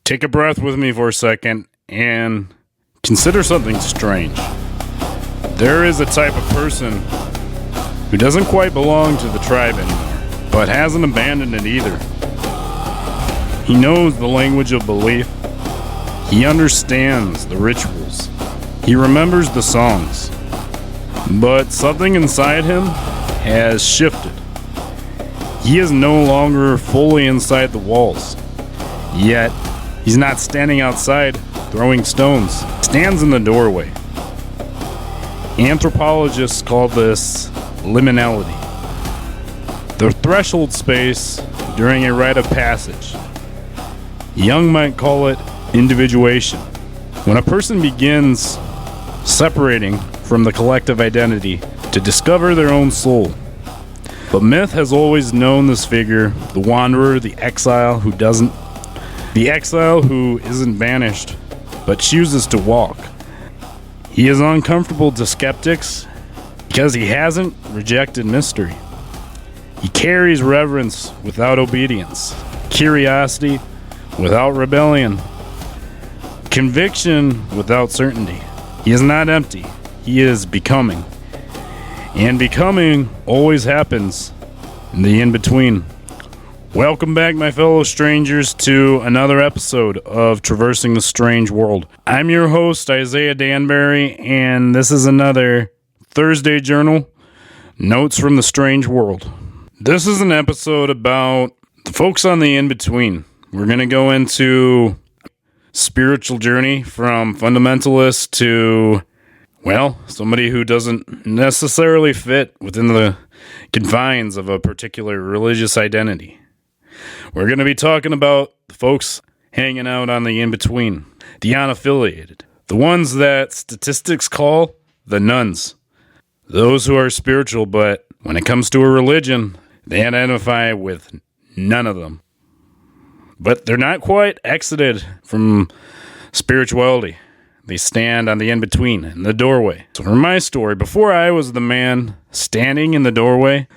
Take a breath with me for a second and consider something strange. There is a type of person who doesn't quite belong to the tribe anymore, but hasn't abandoned it either. He knows the language of belief. He understands the rituals. He remembers the songs. But something inside him has shifted. He is no longer fully inside the walls. Yet, he's not standing outside throwing stones. He stands in the doorway. Anthropologists call this liminality, the threshold space during a rite of passage. Young might call it individuation. When a person begins separating from the collective identity to discover their own soul. But myth has always known this figure, the wanderer, the exile who isn't banished, but chooses to walk. He is uncomfortable to skeptics because he hasn't rejected mystery. He carries reverence without obedience, curiosity without rebellion, conviction without certainty. He is not empty. He is becoming. And becoming always happens in the in-between. Welcome back, my fellow strangers, to another episode of Traversing the Strange World. I'm your host, Isaiah Danberry, and this is another Thursday Journal, Notes from the Strange World. This is an episode about the folks on the in-between. We're going to go into spiritual journey from fundamentalist to, well, somebody who doesn't necessarily fit within the confines of a particular religious identity. We're going to be talking about the folks hanging out on the in-between, the unaffiliated, the ones that statistics call the nuns, those who are spiritual, but when it comes to a religion, they identify with none of them. But they're not quite exited from spirituality. They stand on the in-between, in the doorway. So for my story, before I was the man standing in the doorway,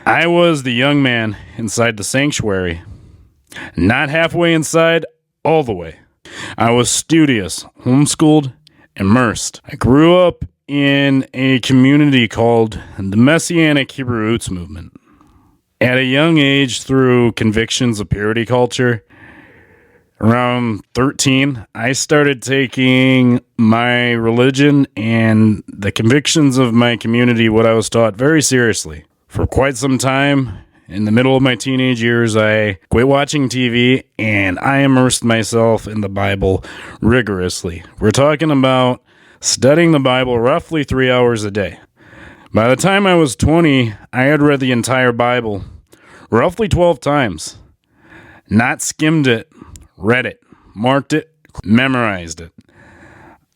I was the young man inside the sanctuary. Not halfway inside, all the way. I was studious, homeschooled, immersed. I grew up in a community called the Messianic Hebrew Roots Movement. At a young age, through convictions of purity culture, around 13, I started taking my religion and the convictions of my community, what I was taught, very seriously. For quite some time, in the middle of my teenage years, I quit watching TV and I immersed myself in the Bible rigorously. We're talking about studying the Bible roughly 3 hours a day. By the time I was 20, I had read the entire Bible roughly 12 times. Not skimmed it, read it, marked it, memorized it.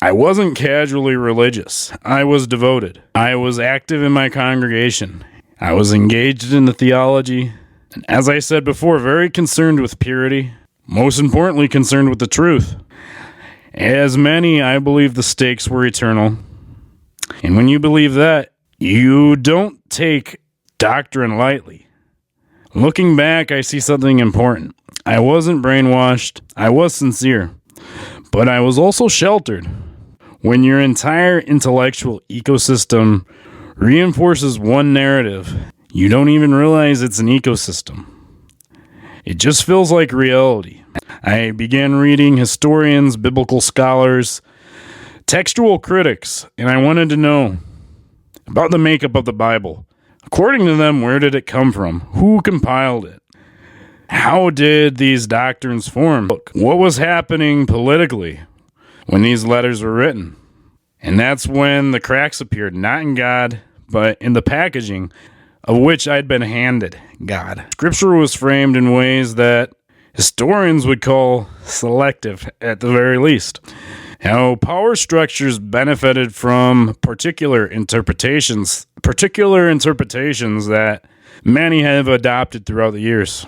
I wasn't casually religious. I was devoted. I was active in my congregation. I was engaged in the theology. And as I said before, very concerned with purity. Most importantly, concerned with the truth. As many, I believe the stakes were eternal. And when you believe that, you don't take doctrine lightly. Looking back, I see something important. I wasn't brainwashed. I was sincere. But I was also sheltered. When your entire intellectual ecosystem reinforces one narrative, you don't even realize it's an ecosystem. It just feels like reality. I began reading historians, biblical scholars, textual critics, and I wanted to know about the makeup of the Bible. According to them, where did it come from? Who compiled it? How did these doctrines form? What was happening politically when these letters were written? And that's when the cracks appeared, not in God, but in the packaging of which I'd been handed God. Scripture was framed in ways that historians would call selective, at the very least. How power structures benefited from particular interpretations that many have adopted throughout the years.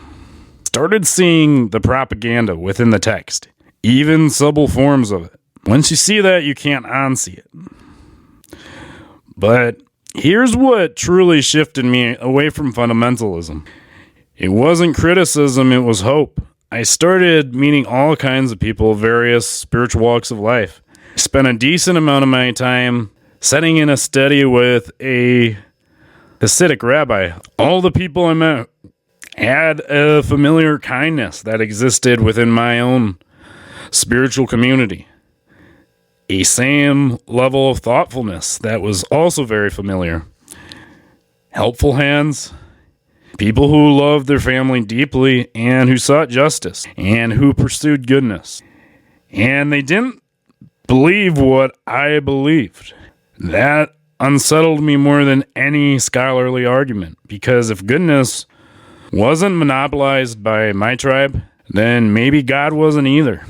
Started seeing the propaganda within the text, even subtle forms of it. Once you see that, you can't unsee it. But here's what truly shifted me away from fundamentalism. It wasn't criticism, it was hope. I started meeting all kinds of people of various spiritual walks of life. I spent a decent amount of my time sitting in a study with a Hasidic rabbi. All the people I met had a familiar kindness that existed within my own spiritual community. A same level of thoughtfulness that was also very familiar. Helpful hands. People who loved their family deeply and who sought justice and who pursued goodness. And they didn't believe what I believed. That unsettled me more than any scholarly argument, because if goodness wasn't monopolized by my tribe, then maybe God wasn't either.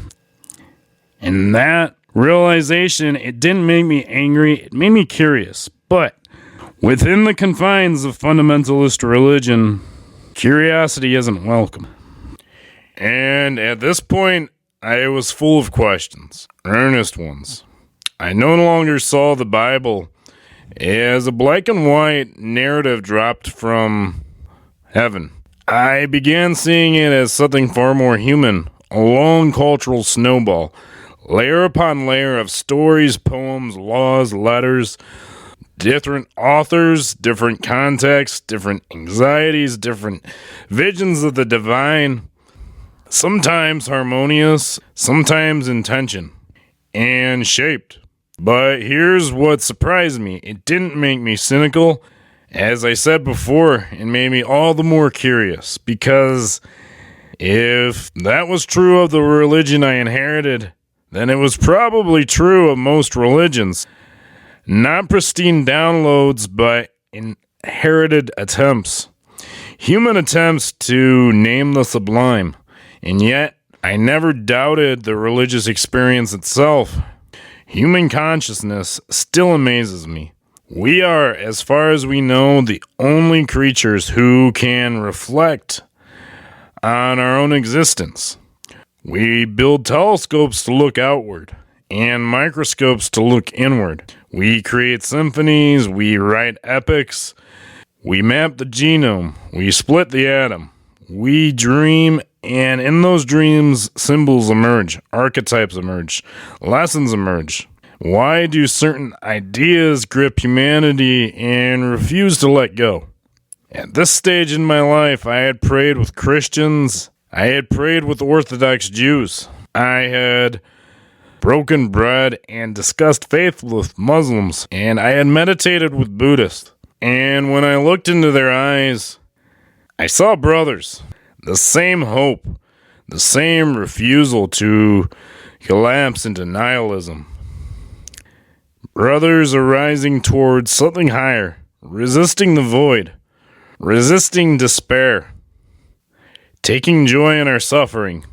And that realization, it didn't make me angry, it made me curious. But within the confines of fundamentalist religion, curiosity isn't welcome. And at this point, I was full of questions, earnest ones. I no longer saw the Bible as a black and white narrative dropped from heaven. I began seeing it as something far more human, a long cultural snowball, layer upon layer of stories, poems, laws, letters, different authors, different contexts, different anxieties, different visions of the divine, sometimes harmonious, sometimes in tension, and shaped. But here's what surprised me. It didn't make me cynical. As I said before, it made me all the more curious, because if that was true of the religion I inherited, then it was probably true of most religions. Not pristine downloads, but inherited attempts. Human attempts to name the sublime. And yet, I never doubted the religious experience itself. Human consciousness still amazes me. We are, as far as we know, the only creatures who can reflect on our own existence. We build telescopes to look outward and microscopes to look inward. We create symphonies, we write epics, we map the genome, we split the atom, we dream, and in those dreams, symbols emerge, archetypes emerge, lessons emerge. Why do certain ideas grip humanity and refuse to let go? At this stage in my life, I had prayed with Christians, I had prayed with Orthodox Jews, I had broken bread and discussed faith with Muslims, and I had meditated with Buddhists. And when I looked into their eyes, I saw brothers, the same hope, the same refusal to collapse into nihilism. Brothers are rising towards something higher, resisting the void, resisting despair, taking joy in our suffering,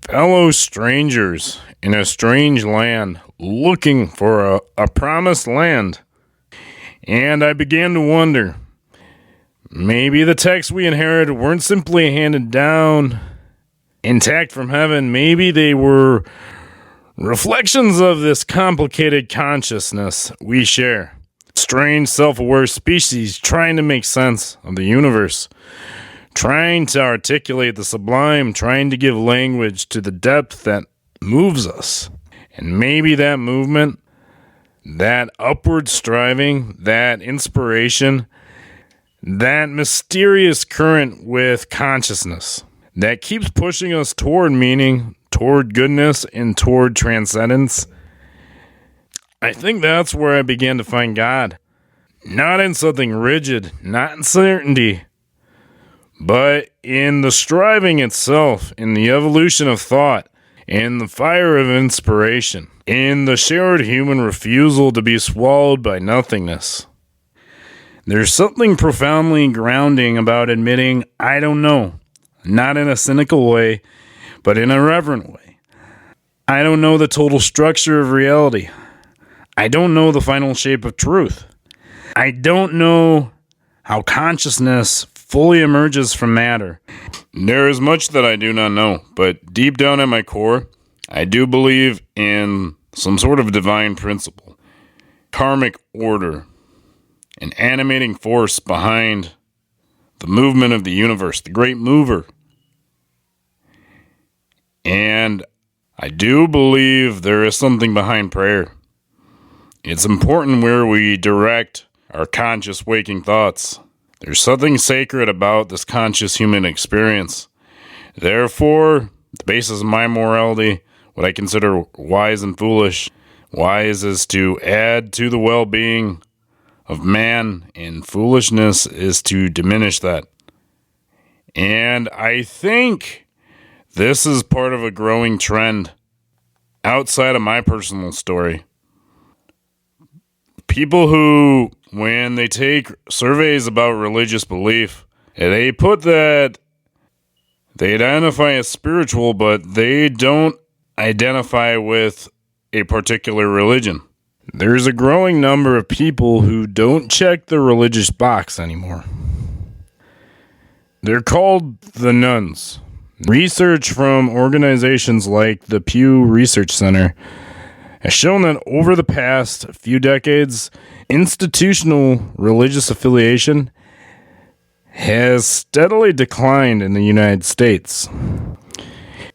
fellow strangers in a strange land, looking for a promised land. And I began to wonder, maybe the texts we inherited weren't simply handed down intact from heaven. Maybe they were reflections of this complicated consciousness we share. Strange self-aware species trying to make sense of the universe, trying to articulate the sublime, trying to give language to the depth that moves us. And maybe that movement, that upward striving, that inspiration, that mysterious current with consciousness that keeps pushing us toward meaning, toward goodness, and toward transcendence. I think that's where I began to find God. Not in something rigid, not in certainty, but in the striving itself, in the evolution of thought, in the fire of inspiration, in the shared human refusal to be swallowed by nothingness. There's something profoundly grounding about admitting, I don't know, not in a cynical way, but in a reverent way. I don't know the total structure of reality. I don't know the final shape of truth. I don't know how consciousness fully emerges from matter. There is much that I do not know, but deep down at my core, I do believe in some sort of divine principle, karmic order, an animating force behind the movement of the universe, the great mover. And I do believe there is something behind prayer. It's important where we direct our conscious waking thoughts. There's something sacred about this conscious human experience. Therefore, the basis of my morality, what I consider wise and foolish. Wise is to add to the well-being of man, and foolishness is to diminish that. And I think this is part of a growing trend outside of my personal story. People who, when they take surveys about religious belief, they put that they identify as spiritual, but they don't identify with a particular religion. There's a growing number of people who don't check the religious box anymore. They're called the nuns. Research from organizations like the Pew Research Center has shown that over the past few decades, institutional religious affiliation has steadily declined in the United States.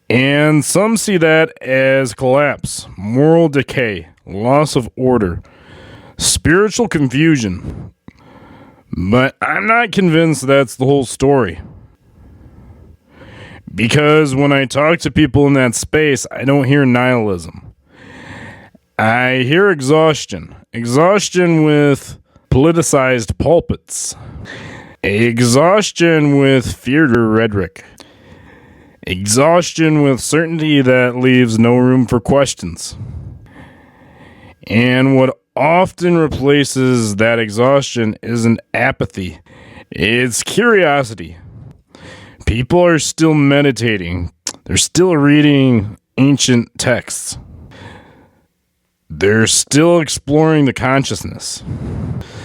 And some see that as collapse, moral decay, loss of order, spiritual confusion. But I'm not convinced that's the whole story. Because when I talk to people in that space, I don't hear nihilism. I hear exhaustion. Exhaustion with politicized pulpits. Exhaustion with fear rhetoric. Exhaustion with certainty that leaves no room for questions. And what often replaces that exhaustion isn't apathy. It's curiosity. People are still meditating. They're still reading ancient texts. They're still exploring the consciousness.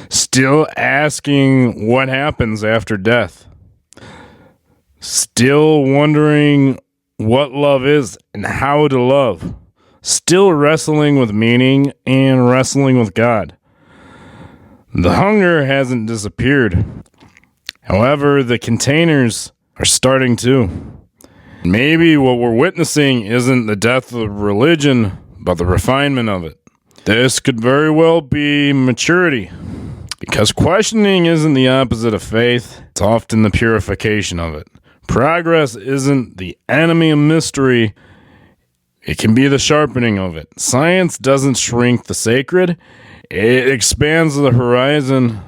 Still asking what happens after death. Still wondering what love is and how to love. Still wrestling with meaning and wrestling with God. The hunger hasn't disappeared. However, the containers are starting to. Maybe what we're witnessing isn't the death of religion, but the refinement of it. This could very well be maturity. Because questioning isn't the opposite of faith, it's often the purification of it. Progress isn't the enemy of mystery, it can be the sharpening of it. Science doesn't shrink the sacred, it expands the horizon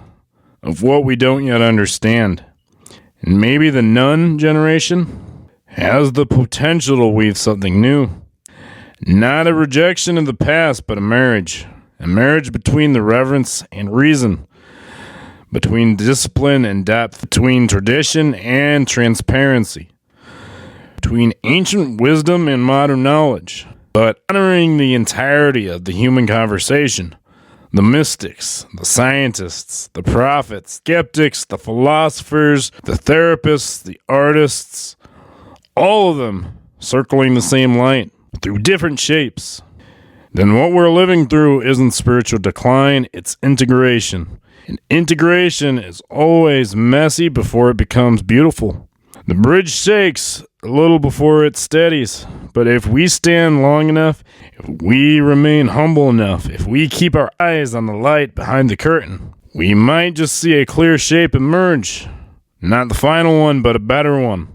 of what we don't yet understand. And maybe the nun generation has the potential to weave something new. Not a rejection of the past, but a marriage. A marriage between the reverence and reason. Between discipline and depth. Between tradition and transparency. Between ancient wisdom and modern knowledge. But honoring the entirety of the human conversation. The mystics, the scientists, the prophets, skeptics, the philosophers, the therapists, the artists, all of them circling the same light through different shapes. Then what we're living through isn't spiritual decline, it's integration. And integration is always messy before it becomes beautiful. The bridge shakes a little before it steadies. But if we stand long enough, if we remain humble enough, if we keep our eyes on the light behind the curtain, we might just see a clear shape emerge. Not the final one, but a better one.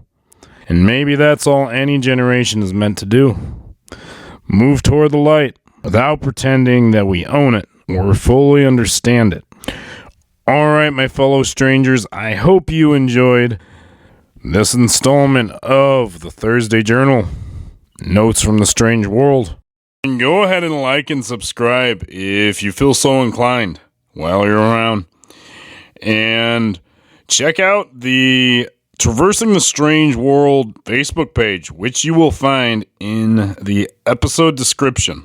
And maybe that's all any generation is meant to do. Move toward the light without pretending that we own it or fully understand it. Alright, my fellow strangers, I hope you enjoyed this installment of the Thursday Journal. Notes from the Strange World. And go ahead and like and subscribe if you feel so inclined while you're around. And check out the Traversing the Strange World Facebook page, which you will find in the episode description.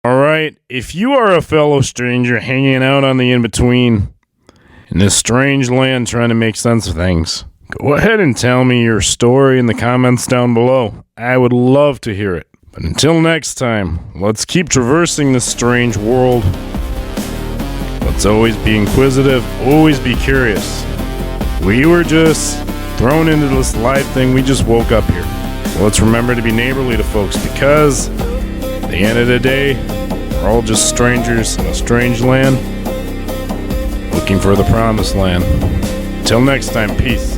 Alright, if you are a fellow stranger hanging out on the in-between in this strange land trying to make sense of things, go ahead and tell me your story in the comments down below. I would love to hear it. But until next time, let's keep traversing this strange world. Let's always be inquisitive, always be curious. We were just thrown into this life thing, we just woke up here. let's remember to be neighborly to folks, because at the end of the day, we're all just strangers in a strange land looking for the promised land. Till next time, peace.